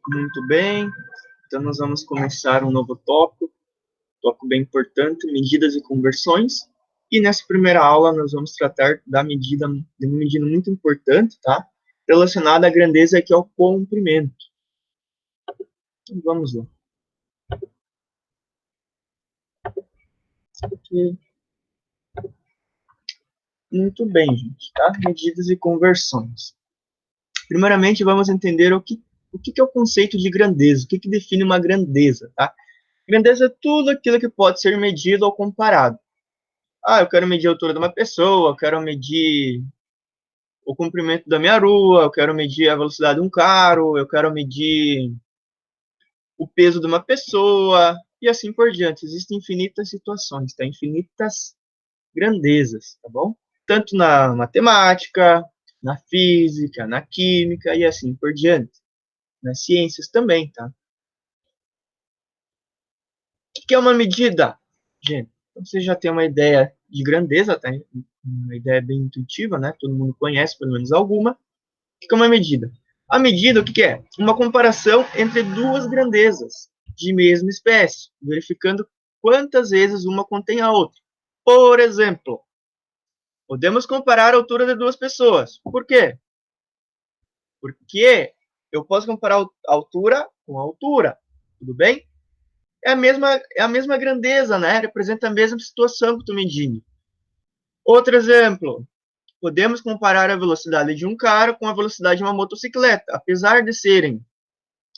Muito bem, então nós vamos começar um novo tópico bem importante, medidas e conversões. E nessa primeira aula nós vamos tratar de uma medida muito importante, tá? Relacionada à grandeza, que é o comprimento. Então, vamos lá. Aqui. Muito bem, gente, tá? Medidas e conversões. Primeiramente, vamos entender o que é o conceito de grandeza, o que define uma grandeza, tá? Grandeza é tudo aquilo que pode ser medido ou comparado. Ah, eu quero medir a altura de uma pessoa, eu quero medir o comprimento da minha rua, eu quero medir a velocidade de um carro, eu quero medir o peso de uma pessoa, e assim por diante. Existem infinitas situações, tá? Infinitas grandezas, tá bom? Tanto na matemática, na física, na química e assim por diante. Nas ciências também, tá? O que é uma medida? Gente, então você já tem uma ideia de grandeza, tá? Uma ideia bem intuitiva, né? Todo mundo conhece, pelo menos alguma. O que é uma medida? A medida, o que é? Uma comparação entre duas grandezas de mesma espécie, verificando quantas vezes uma contém a outra. Por exemplo, podemos comparar a altura de duas pessoas. Por quê? Porque eu posso comparar a altura com a altura. Tudo bem? É a mesma grandeza, né? Representa a mesma situação que estou medindo. Outro exemplo, podemos comparar a velocidade de um carro com a velocidade de uma motocicleta. Apesar de serem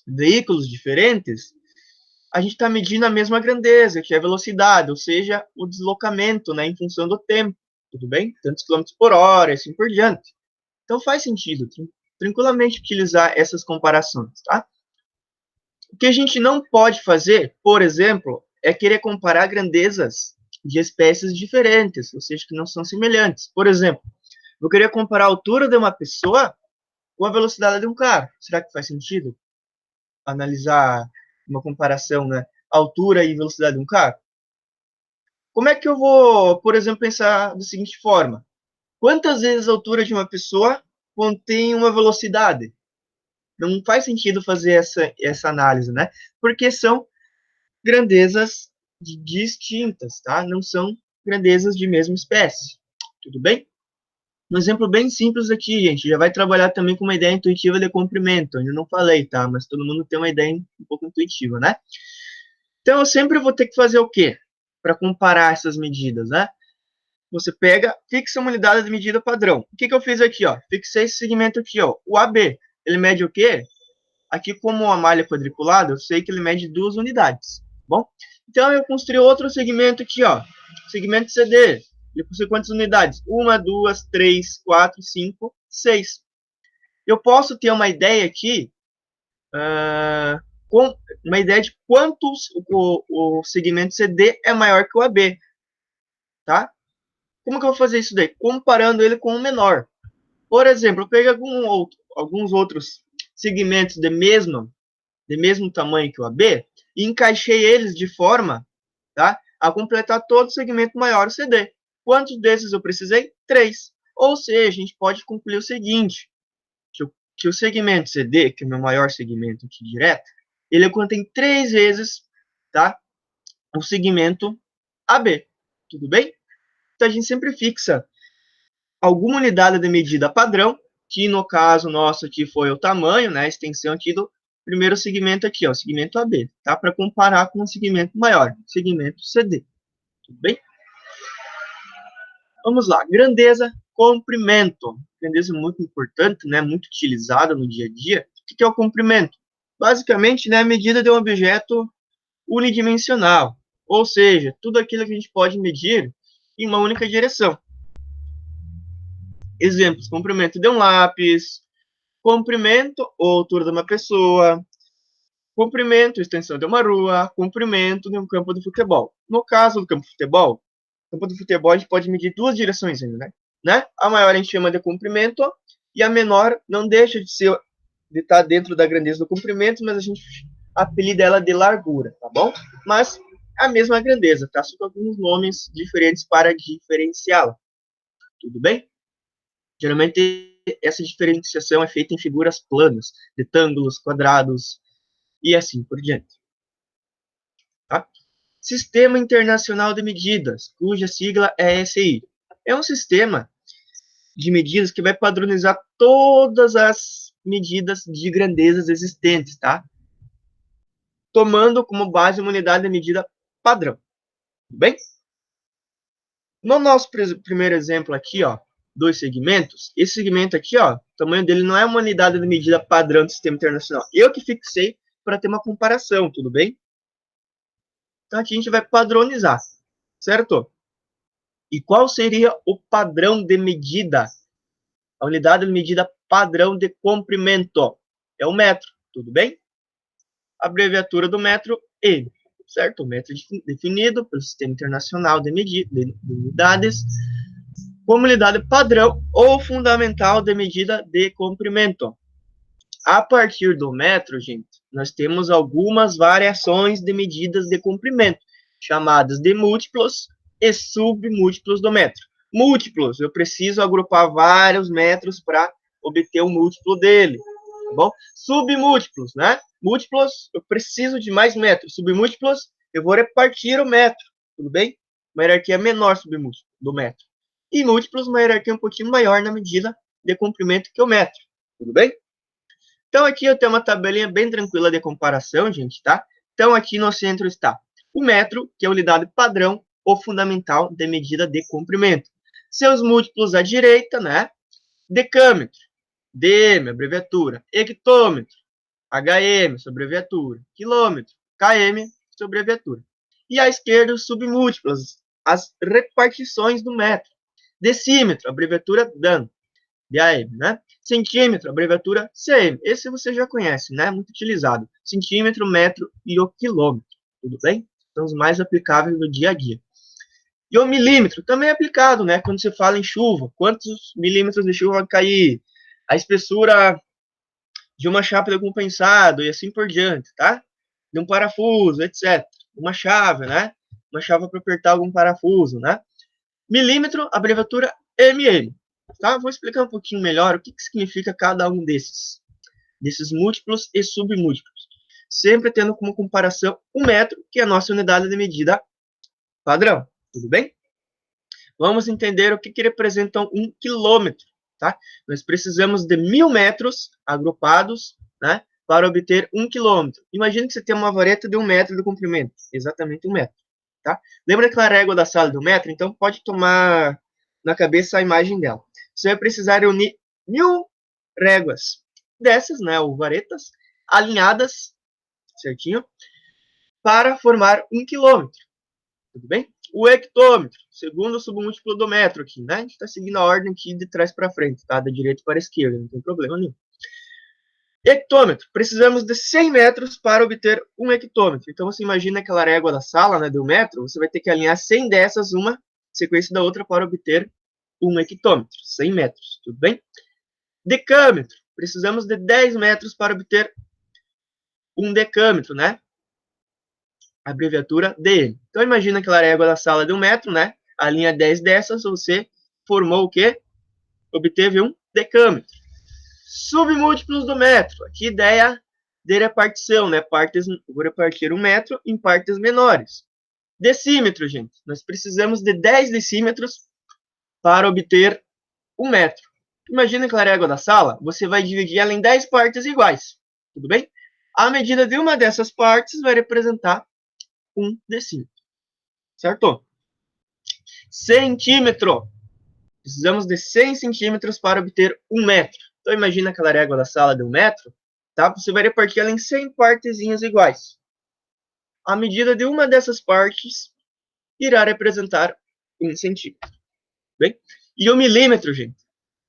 veículos diferentes, a gente está medindo a mesma grandeza, que é a velocidade, ou seja, o deslocamento, né, em função do tempo, tudo bem? Tantos quilômetros por hora, e assim por diante. Então faz sentido tranquilamente utilizar essas comparações, tá? O que a gente não pode fazer, por exemplo, é querer comparar grandezas de espécies diferentes, ou seja, que não são semelhantes. Por exemplo, eu queria comparar a altura de uma pessoa com a velocidade de um carro. Será que faz sentido analisar uma comparação, né? Altura e velocidade de um carro? Como é que eu vou, por exemplo, pensar da seguinte forma? Quantas vezes a altura de uma pessoa contém uma velocidade? Não faz sentido fazer essa análise, né? Porque são grandezas distintas, tá? Não são grandezas de mesma espécie. Tudo bem? Um exemplo bem simples aqui, gente, já vai trabalhar também com uma ideia intuitiva de comprimento. Eu ainda não falei, tá? Mas todo mundo tem uma ideia um pouco intuitiva, né? Então, eu sempre vou ter que fazer o quê? Para comparar essas medidas, né? Você pega, fixa uma unidade de medida padrão. O que eu fiz aqui, ó? Fixei esse segmento aqui, ó. O AB, ele mede o quê? Aqui, como a malha é quadriculada, eu sei que ele mede 2 unidades, tá bom? Então, eu construí outro segmento aqui, ó. Segmento CD. Ele possui quantas unidades? 1, 2, 3, 4, 5, 6. Eu posso ter uma ideia aqui, com uma ideia de quantos o segmento CD é maior que o AB, tá? Como que eu vou fazer isso daí? Comparando ele com o menor. Por exemplo, eu peguei alguns outros segmentos de mesmo tamanho que o AB e encaixei eles de forma, tá, a completar todo o segmento maior, o CD. Quantos desses eu precisei? 3. Ou seja, a gente pode concluir o seguinte, que o segmento CD, que é o meu maior segmento aqui direto, ele contém 3 vezes, tá, o segmento AB. Tudo bem? Então a gente sempre fixa alguma unidade de medida padrão, que no caso nosso aqui foi o tamanho, né, a extensão aqui do primeiro segmento aqui, ó, segmento AB, tá? Para comparar com o segmento maior, segmento CD. Tudo bem? Vamos lá, grandeza, comprimento. Grandeza é muito importante, né, muito utilizada no dia a dia. O que é o comprimento? Basicamente, né, a medida de um objeto unidimensional, ou seja, tudo aquilo que a gente pode medir em uma única direção. Exemplos: comprimento de um lápis, comprimento ou altura de uma pessoa, comprimento, extensão de uma rua, comprimento de um campo de futebol. No caso do campo de futebol, campo de futebol a gente pode medir 2 direções ainda, né? A maior a gente chama de comprimento e a menor não deixa de estar dentro da grandeza do comprimento, mas a gente apelida ela de largura, tá bom? Mas a mesma grandeza, tá? Só com alguns nomes diferentes para diferenciá-la. Tudo bem? Geralmente essa diferenciação é feita em figuras planas, retângulos, quadrados, e assim por diante. Tá? Sistema Internacional de Medidas, cuja sigla é SI. É um sistema de medidas que vai padronizar todas as medidas de grandezas existentes, tá? Tomando como base uma unidade de medida padrão. Tudo bem? No nosso primeiro exemplo aqui, ó, dois segmentos, esse segmento aqui, ó, o tamanho dele não é uma unidade de medida padrão do sistema internacional. Eu que fixei para ter uma comparação, tudo bem? Então aqui a gente vai padronizar, certo? E qual seria o padrão de medida? A unidade de medida padrão de comprimento é o metro, tudo bem? A abreviatura do metro, M, certo? O metro definido pelo Sistema Internacional de Unidades como unidade padrão ou fundamental de medida de comprimento. A partir do metro, gente, nós temos algumas variações de medidas de comprimento, chamadas de múltiplos e submúltiplos do metro. Múltiplos, eu preciso agrupar vários metros para obter o múltiplo dele, tá bom? Submúltiplos, né? Múltiplos, eu preciso de mais metros. Submúltiplos, eu vou repartir o metro, tudo bem? Uma hierarquia menor submúltiplo do metro. E múltiplos, uma hierarquia um pouquinho maior na medida de comprimento que o metro, tudo bem? Então aqui eu tenho uma tabelinha bem tranquila de comparação, gente, tá? Então aqui no centro está o metro, que é a unidade padrão ou fundamental de medida de comprimento. Seus múltiplos à direita, né? Decâmetro, DM, abreviatura. Hectômetro, HM, sua abreviatura. Quilômetro, KM, sua abreviatura. E à esquerda, os submúltiplos, as repartições do metro. Decímetro, abreviatura DAN, DAM, né? Centímetro, abreviatura CM. Esse você já conhece, né? Muito utilizado. Centímetro, metro e o quilômetro. Tudo bem? São os mais aplicáveis no dia a dia. E o milímetro também é aplicado, né? Quando você fala em chuva, quantos milímetros de chuva vai cair? A espessura de uma chapa de compensado e assim por diante, tá? De um parafuso, etc. Uma chave, né? Uma chave para apertar algum parafuso, né? Milímetro, abreviatura mm. Tá? Vou explicar um pouquinho melhor o que significa cada um desses múltiplos e submúltiplos. Sempre tendo como comparação o metro, que é a nossa unidade de medida padrão. Tudo bem? Vamos entender o que representam 1 quilômetro. Tá? Nós precisamos de 1000 metros agrupados, né, para obter 1 quilômetro. Imagine que você tem uma vareta de 1 metro de comprimento. Exatamente 1 metro. Tá? Lembra aquela régua da sala do metro? Então pode tomar na cabeça a imagem dela. Você vai precisar unir 1000 réguas dessas, né, ou varetas, alinhadas, certinho, para formar 1 quilômetro. Tudo bem? O hectômetro, segundo o submúltiplo do metro aqui, né? A gente está seguindo a ordem aqui de trás para frente, tá? Da direita para a esquerda, não tem problema nenhum. Hectômetro, precisamos de 100 metros para obter 1 hectômetro. Então, você imagina aquela régua da sala, né, de 1 metro, você vai ter que alinhar 100 dessas, uma sequência da outra, para obter 1 hectômetro, 100 metros, tudo bem? Decâmetro, precisamos de 10 metros para obter 1 decâmetro, né? Abreviatura DM. Então, imagina aquela régua da sala de 1 metro, né? Alinha 10 dessas, você formou o quê? Obteve 1 decâmetro. Submúltiplos do metro. Aqui ideia de repartição, né? Vou repartir 1 metro em partes menores. Decímetro, gente. Nós precisamos de 10 decímetros para obter 1 metro. Imagina aquela régua da sala, você vai dividir ela em 10 partes iguais. Tudo bem? A medida de uma dessas partes vai representar 1 decímetro. Certo? Centímetro. Precisamos de 100 centímetros para obter 1 metro. Então, imagina aquela régua da sala de 1 metro, tá? Você vai repartir ela em 100 partezinhas iguais. A medida de uma dessas partes irá representar 1 centímetro. Bem? E o milímetro, gente.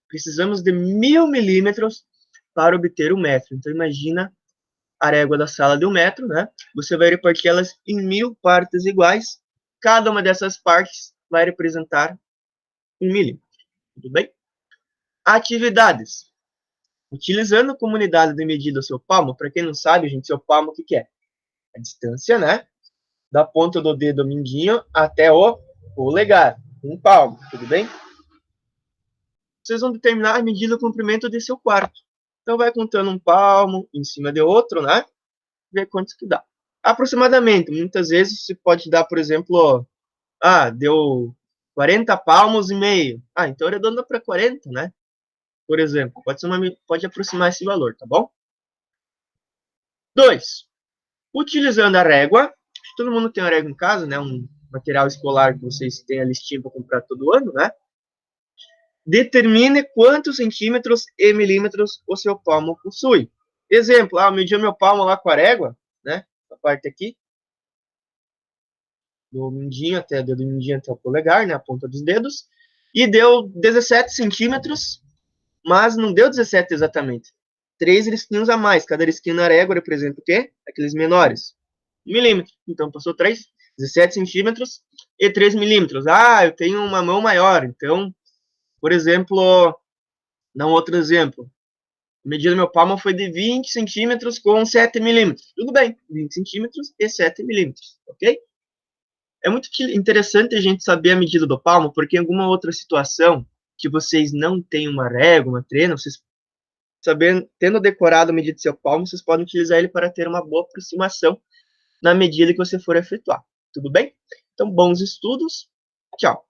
Precisamos de 1000 milímetros para obter 1 metro. Então, imagina a régua da sala de 1 metro, né? Você vai repartir elas em 1000 partes iguais. Cada uma dessas partes vai representar 1 milímetro. Tudo bem? Atividades. Utilizando como unidade de medida o seu palmo, para quem não sabe, gente, seu palmo o que é? A distância, né? Da ponta do dedo mindinho até o polegar. 1 palmo, tudo bem? Vocês vão determinar a medida do comprimento de seu quarto. Então, vai contando 1 palmo em cima de outro, né? ver quanto que dá. Aproximadamente, muitas vezes você pode dar, por exemplo, deu 40 palmos e meio. Então arredonda para 40, né? Por exemplo, pode aproximar esse valor, tá bom? 2. Utilizando a régua, todo mundo tem uma régua em casa, né? Um material escolar que vocês têm a listinha para comprar todo ano, né? Determine quantos centímetros e milímetros o seu palmo possui. Exemplo, eu medi o meu palmo lá com a régua, né? A parte aqui, do mindinho até o polegar, né? A ponta dos dedos. E deu 17 centímetros, mas não deu 17 exatamente. 3 risquinhos a mais. Cada risquinho na régua representa o quê? Aqueles menores. Milímetro. Então, passou 17 centímetros e 3 milímetros. Eu tenho uma mão maior. Então, por exemplo, dá um outro exemplo. A medida do meu palmo foi de 20 centímetros com 7 milímetros. Tudo bem, 20 centímetros e 7 milímetros, ok? É muito interessante a gente saber a medida do palmo, porque em alguma outra situação que vocês não têm uma régua, uma trena, vocês tendo decorado a medida do seu palmo, vocês podem utilizar ele para ter uma boa aproximação na medida que você for efetuar. Tudo bem? Então, bons estudos. Tchau.